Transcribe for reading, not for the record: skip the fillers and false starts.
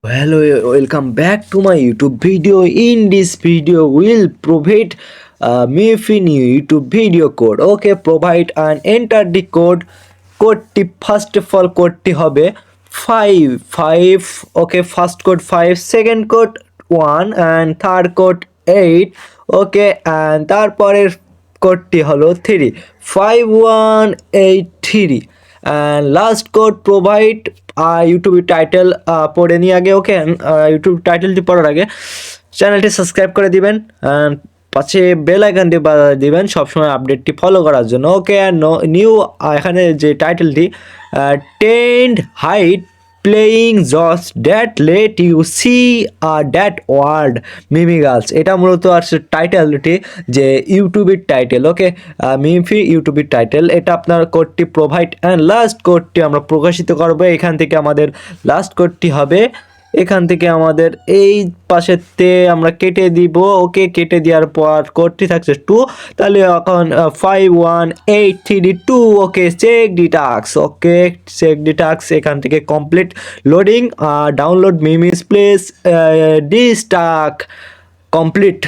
Hello, welcome back to my YouTube video. In this video, we'll provide Mayfi new YouTube video code. Okay, provide and enter the code. কোডটি first of all কোডটি হবে 5 okay first code 5 second code 1 and third code 8 okay and তারপরের কোডটি হলো 3 5183 and last code provide YouTube title পড়ে নিয়ে আগে ওকে YouTube টাইটেলটি পড়ার আগে চ্যানেলটি সাবস্ক্রাইব করে দিবেন অ্যান্ড পাশে বেল আইকনটি বাজিয়ে দিবেন সবসময় আপডেটটি ফলো করার জন্য ওকে আর নিউ এখানে যে টাইটেলটি tend height playing jaws that let you see that word মিমি গার্লস এটা মূলত আসছে টাইটেলটি যে ইউটিউবের টাইটেল ওকে মিমফি ইউটিউবের টাইটেল এটা আপনার কোডটি প্রোভাইড অ্যান্ড লাস্ট কোডটি আমরা প্রকাশিত করবো এখান থেকে আমাদের লাস্ট কোডটি হবে এখান থেকে আমাদের এই পাশেতে আমরা কেটে দিব ওকে কেটে দেওয়ার পর কোডটি থাকছে 2 তাহলে এখন 51832 okay check the task okay check the task এখান থেকে কমপ্লিট লোডিং ডাউনলোড মিমিস প্লেস ডি স্টাক কমপ্লিট